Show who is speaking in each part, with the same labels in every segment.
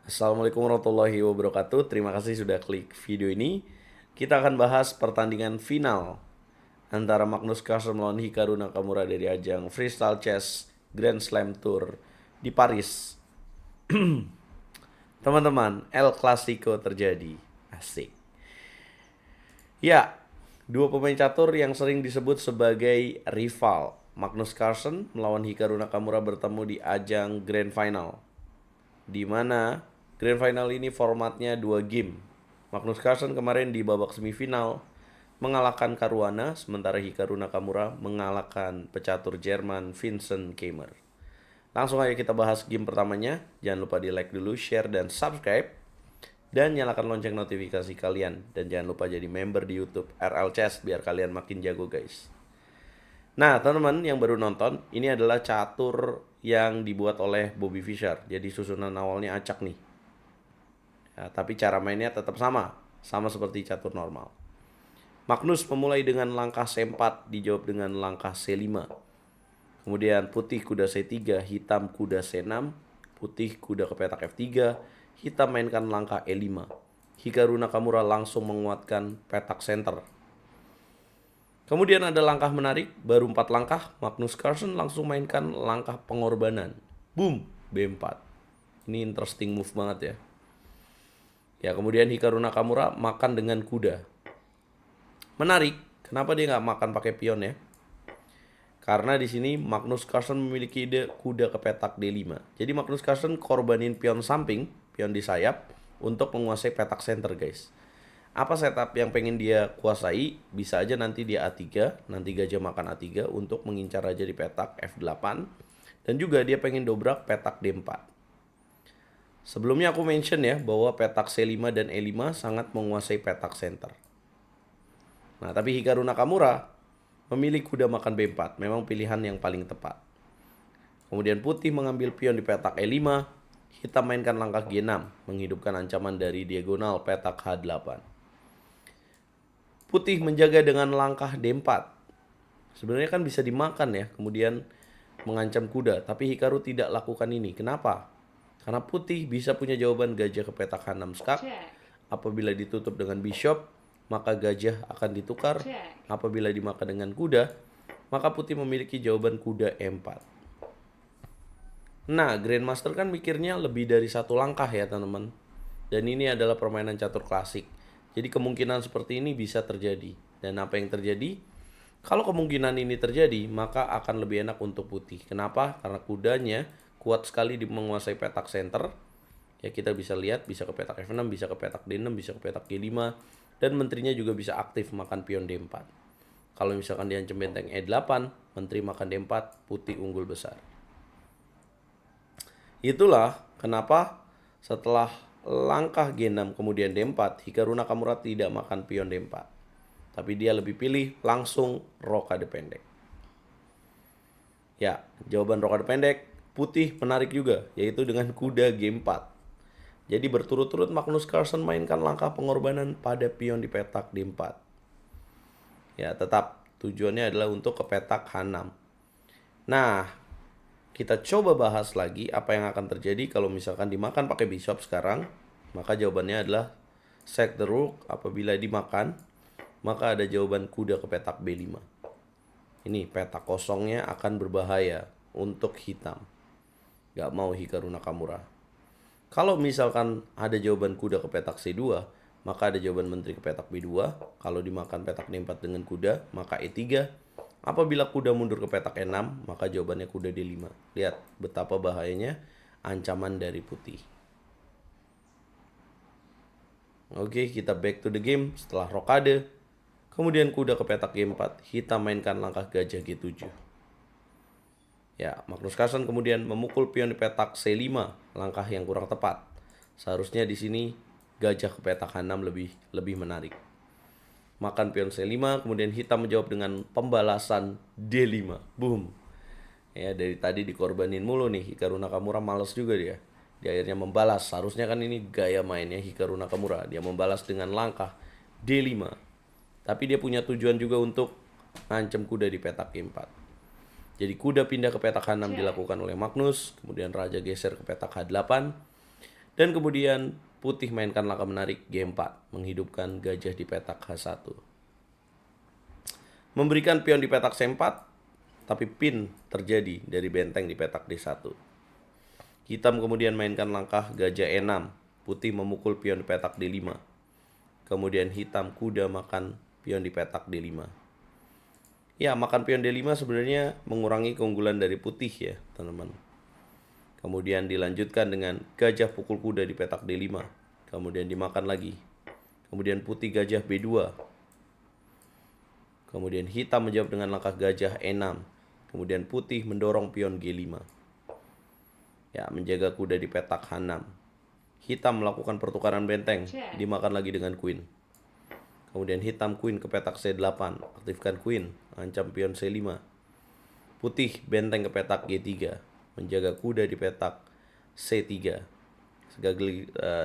Speaker 1: Assalamualaikum warahmatullahi wabarakatuh. Terima kasih sudah klik video ini. Kita akan bahas pertandingan final antara Magnus Carlsen melawan Hikaru Nakamura dari ajang Freestyle Chess Grand Slam Tour di Paris. Teman-teman, El Clasico terjadi. Asik. Ya, dua pemain catur yang sering disebut sebagai rival. Magnus Carlsen melawan Hikaru Nakamura bertemu di ajang Grand Final, di mana Grand Final ini formatnya 2 game. Magnus Carlsen kemarin di babak semifinal mengalahkan Caruana, sementara Hikaru Nakamura mengalahkan pecatur Jerman Vincent Keimer. Langsung aja kita bahas game pertamanya. Jangan lupa di like dulu, share, dan subscribe. Dan nyalakan lonceng notifikasi kalian. Dan jangan lupa jadi member di YouTube RL Chess biar kalian makin jago guys. Nah teman-teman yang baru nonton, ini adalah catur yang dibuat oleh Bobby Fischer. Jadi susunan awalnya acak nih. Ya, tapi cara mainnya tetap sama seperti catur normal. Magnus memulai dengan langkah C4, dijawab dengan langkah C5. Kemudian putih kuda C3, hitam kuda C6, putih kuda ke petak F3, hitam mainkan langkah E5. Hikaru Nakamura langsung menguatkan petak center. Kemudian ada langkah menarik, baru 4 langkah, Magnus Carlsen langsung mainkan langkah pengorbanan. Boom, B4. Ini interesting move banget ya. Ya, kemudian Hikaru Nakamura makan dengan kuda. Menarik, kenapa dia nggak makan pakai pion ya? Karena di sini Magnus Carlsen memiliki ide kuda ke petak D5. Jadi Magnus Carlsen korbanin pion samping, pion di sayap, untuk menguasai petak center guys. Apa setup yang pengen dia kuasai? Bisa aja nanti dia A3, nanti gajah makan A3 untuk mengincar raja di petak F8. Dan juga dia pengen dobrak petak D4. Sebelumnya aku mention ya bahwa petak C5 dan E5 sangat menguasai petak center. Nah, tapi Hikaru Nakamura memilih kuda makan B4, memang pilihan yang paling tepat. Kemudian putih mengambil pion di petak E5, hitam mainkan langkah G6, menghidupkan ancaman dari diagonal petak H8. Putih menjaga dengan langkah D4. Sebenarnya kan bisa dimakan ya, kemudian mengancam kuda, tapi Hikaru tidak lakukan ini. Kenapa? Karena putih bisa punya jawaban gajah ke petak H6 skak. Apabila ditutup dengan bishop, maka gajah akan ditukar. Apabila dimakan dengan kuda, maka putih memiliki jawaban kuda E4. Nah, Grandmaster kan mikirnya lebih dari satu langkah ya teman-teman. Dan ini adalah permainan catur klasik. Jadi kemungkinan seperti ini bisa terjadi. Dan apa yang terjadi? Kalau kemungkinan ini terjadi, maka akan lebih enak untuk putih. Kenapa? Karena kudanya kuat sekali di menguasai petak center. Ya kita bisa lihat, bisa ke petak F6, bisa ke petak D6, bisa ke petak G5. Dan menterinya juga bisa aktif makan pion D4. Kalau misalkan diancam benteng E8, menteri makan D4, putih unggul besar. Itulah kenapa setelah langkah G6 kemudian D4, Hikaru Nakamura tidak makan pion D4. Tapi dia lebih pilih langsung rokade pendek. Ya, jawaban rokade pendek, putih menarik juga, yaitu dengan kuda G4. Jadi berturut-turut Magnus Carlsen mainkan langkah pengorbanan pada pion di petak D4. Ya, tetap tujuannya adalah untuk ke petak H6. Nah, kita coba bahas lagi apa yang akan terjadi kalau misalkan dimakan pakai bishop sekarang. Maka jawabannya adalah sack the rook. Apabila dimakan, maka ada jawaban kuda ke petak B5. Ini petak kosongnya akan berbahaya untuk hitam. Gak mau Hikaru Nakamura. Kalau misalkan ada jawaban kuda ke petak C2, maka ada jawaban menteri ke petak B2. Kalau dimakan petak D4 dengan kuda, maka E3. Apabila kuda mundur ke petak E6, maka jawabannya kuda D5. Lihat betapa bahayanya ancaman dari putih. Oke, kita back to the game setelah rokade. Kemudian kuda ke petak G4, hitam mainkan langkah gajah G7. Ya, Magnus Carlsen kemudian memukul pion di petak C5, langkah yang kurang tepat. Seharusnya di sini gajah ke petak H6 lebih menarik. Makan pion C5, kemudian hitam menjawab dengan pembalasan D5. Boom. Ya, dari tadi dikorbanin mulu nih Hikaru Nakamura, males juga dia. Dia akhirnya membalas. Seharusnya kan ini gaya mainnya Hikaru Nakamura. Dia membalas dengan langkah D5. Tapi dia punya tujuan juga untuk ngancem kuda di petak G4. Jadi kuda pindah ke petak H6 dilakukan oleh Magnus. Kemudian raja geser ke petak H8. Dan kemudian putih mainkan langkah menarik G4, menghidupkan gajah di petak H1. Memberikan pion di petak C4, tapi pin terjadi dari benteng di petak D1. Hitam kemudian mainkan langkah gajah E6, putih memukul pion di petak D5. Kemudian hitam kuda makan pion di petak D5. Ya, makan pion D5 sebenarnya mengurangi keunggulan dari putih ya, teman-teman. Kemudian dilanjutkan dengan gajah pukul kuda di petak D5. Kemudian dimakan lagi. Kemudian putih gajah B2. Kemudian hitam menjawab dengan langkah gajah E6. Kemudian putih mendorong pion G5. Ya, menjaga kuda di petak H6. Hitam melakukan pertukaran benteng. Dimakan lagi dengan queen. Kemudian hitam queen ke petak C8. Aktifkan queen. Ancam pion C5. Putih benteng ke petak G3. Menjaga kuda di petak C3,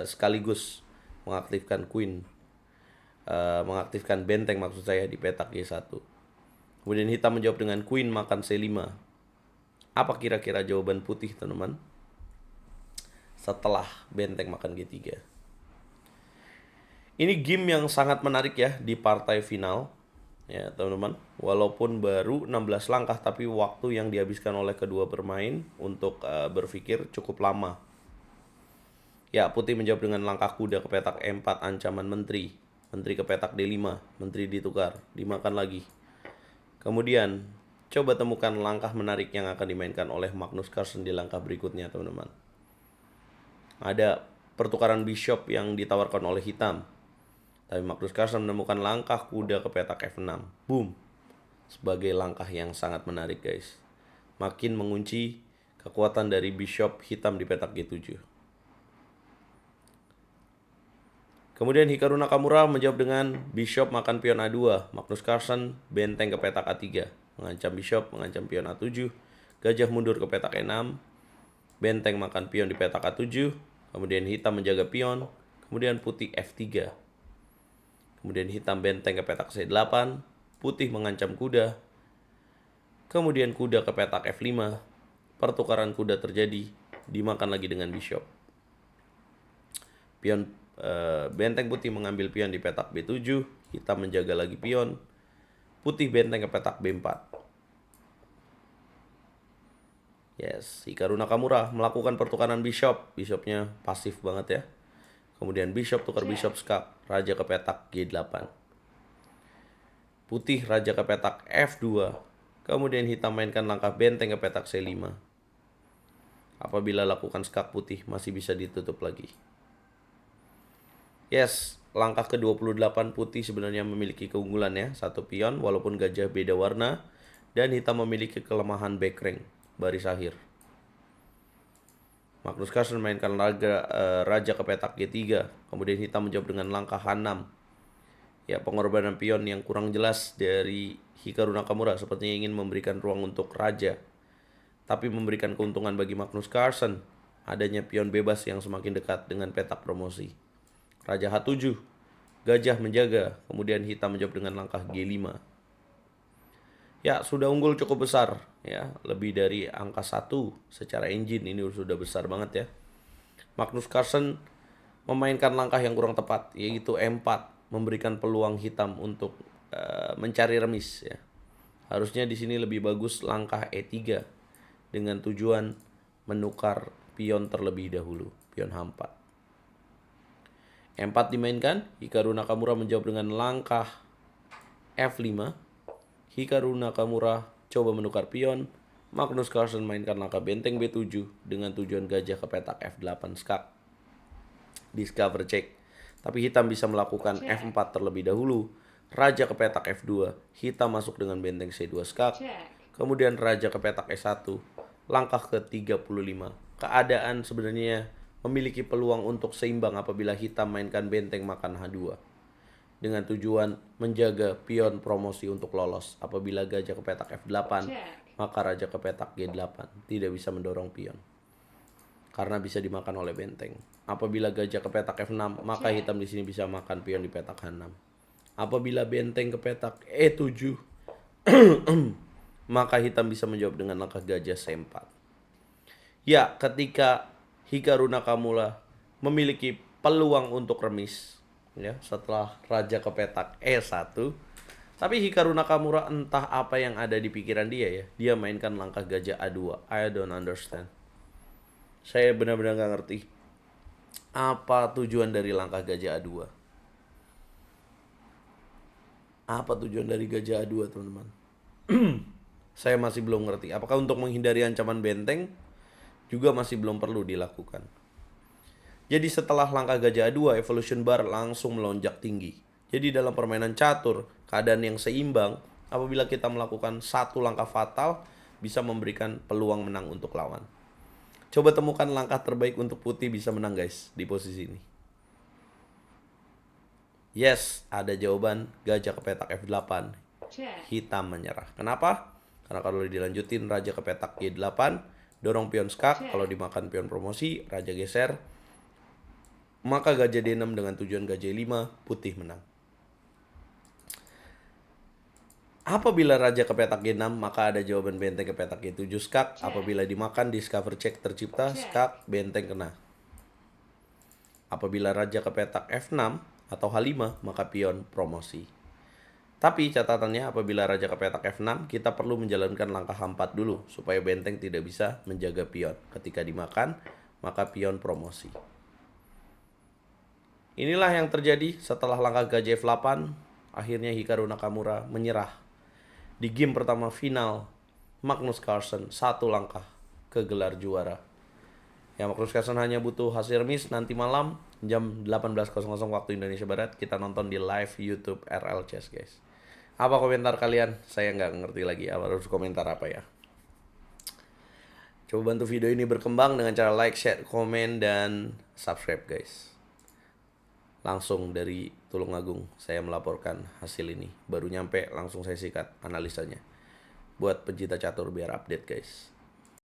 Speaker 1: sekaligus mengaktifkan queen, mengaktifkan benteng maksud saya di petak G1. Kemudian hitam menjawab dengan queen makan C5. Apa kira-kira jawaban putih, teman-teman? Setelah benteng makan G3. Ini game yang sangat menarik ya di partai final. Ya, teman-teman, walaupun baru 16 langkah, tapi waktu yang dihabiskan oleh kedua pemain untuk berpikir cukup lama. Ya, putih menjawab dengan langkah kuda ke petak E4, ancaman menteri. Menteri ke petak D5, menteri ditukar, dimakan lagi. Kemudian, coba temukan langkah menarik yang akan dimainkan oleh Magnus Carlsen di langkah berikutnya, teman-teman. Ada pertukaran bishop yang ditawarkan oleh hitam. Tapi Magnus Carlsen menemukan langkah kuda ke petak F6. Boom. Sebagai langkah yang sangat menarik, guys. Makin mengunci kekuatan dari bishop hitam di petak G7. Kemudian Hikaru Nakamura menjawab dengan bishop makan pion A2. Magnus Carlsen benteng ke petak A3. Mengancam bishop, mengancam pion A7. Gajah mundur ke petak E6. Benteng makan pion di petak A7. Kemudian hitam menjaga pion. Kemudian putih F3. Kemudian hitam benteng ke petak C8, putih mengancam kuda. Kemudian kuda ke petak F5, pertukaran kuda terjadi, dimakan lagi dengan bishop. Benteng putih mengambil pion di petak B7, hitam menjaga lagi pion, putih benteng ke petak B4. Yes, Hikaru Nakamura melakukan pertukaran bishop, bishopnya pasif banget ya. Kemudian bishop tukar bishop skak, raja ke petak G8. Putih raja ke petak F2. Kemudian hitam mainkan langkah benteng ke petak C5. Apabila lakukan skak putih masih bisa ditutup lagi. Yes, langkah ke-28 putih sebenarnya memiliki keunggulan ya, satu pion walaupun gajah beda warna. Dan hitam memiliki kelemahan back rank, baris akhir. Magnus Carlsen mainkan raja ke petak G3. Kemudian hitam menjawab dengan langkah H6. Ya, pengorbanan pion yang kurang jelas dari Hikaru Nakamura sepertinya ingin memberikan ruang untuk raja, tapi memberikan keuntungan bagi Magnus Carlsen adanya pion bebas yang semakin dekat dengan petak promosi. Raja H7, gajah menjaga, kemudian hitam menjawab dengan langkah G5. Ya, sudah unggul cukup besar ya, lebih dari angka 1 secara engine, ini sudah besar banget ya. Magnus Carlsen memainkan langkah yang kurang tepat, yaitu E4, memberikan peluang hitam untuk mencari remis ya. Harusnya di sini lebih bagus langkah E3 dengan tujuan menukar pion terlebih dahulu, pion H4. E4 dimainkan, Hikaru Nakamura menjawab dengan langkah F5. Hikaru Nakamura coba menukar pion. Magnus Carlsen mainkan langkah benteng B7 dengan tujuan gajah ke petak F8 skak. Discover check. Tapi hitam bisa melakukan F4 terlebih dahulu. Raja ke petak F2. Hitam masuk dengan benteng C2 skak. Kemudian raja ke petak E1. Langkah ke-35. Keadaan sebenarnya memiliki peluang untuk seimbang apabila hitam mainkan benteng makan H2. Dengan tujuan menjaga pion promosi untuk lolos. Apabila gajah ke petak F8, maka raja ke petak G8 tidak bisa mendorong pion karena bisa dimakan oleh benteng. Apabila gajah ke petak F6, maka hitam di sini bisa makan pion di petak H6. Apabila benteng ke petak E7, maka hitam bisa menjawab dengan langkah gajah C4. Ya, ketika Hikaru Nakamura memiliki peluang untuk remis ya setelah raja ke petak E1. Tapi Hikaru Nakamura entah apa yang ada di pikiran dia ya. Dia mainkan langkah gajah A2. I don't understand. Saya benar-benar gak ngerti apa tujuan dari langkah gajah A2. Apa tujuan dari gajah A2, teman-teman? Saya masih belum ngerti. Apakah untuk menghindari ancaman benteng? Juga masih belum perlu dilakukan. Jadi setelah langkah gajah A2, evolution bar langsung melonjak tinggi. Jadi dalam permainan catur, keadaan yang seimbang, apabila kita melakukan satu langkah fatal, bisa memberikan peluang menang untuk lawan. Coba temukan langkah terbaik untuk putih bisa menang guys, di posisi ini. Yes, ada jawaban, gajah ke petak F8, hitam menyerah. Kenapa? Karena kalau dilanjutin raja ke petak G8, dorong pion skak, kalau dimakan pion promosi, raja geser, maka gajah D6 dengan tujuan gajah 5, putih menang. Apabila raja ke petak G6, maka ada jawaban benteng ke petak G7 skak. Apabila dimakan, discover check tercipta, skak, benteng kena. Apabila raja ke petak F6 atau H5, maka pion promosi. Tapi catatannya apabila raja ke petak F6, kita perlu menjalankan langkah H4 dulu, supaya benteng tidak bisa menjaga pion. Ketika dimakan, maka pion promosi. Inilah yang terjadi setelah langkah gajah F8, akhirnya Hikaru Nakamura menyerah. Di game pertama final, Magnus Carlsen 1 langkah ke gelar juara. Ya, Magnus Carlsen hanya butuh hasil remis nanti malam jam 18.00 waktu Indonesia Barat. Kita nonton di live YouTube RL Chess guys. Apa komentar kalian? Saya nggak ngerti lagi harus komentar apa ya. Coba bantu video ini berkembang dengan cara like, share, komen, dan subscribe guys. Langsung dari Tulungagung saya melaporkan hasil ini. Baru nyampe langsung saya sikat analisanya. Buat pencinta catur biar update guys.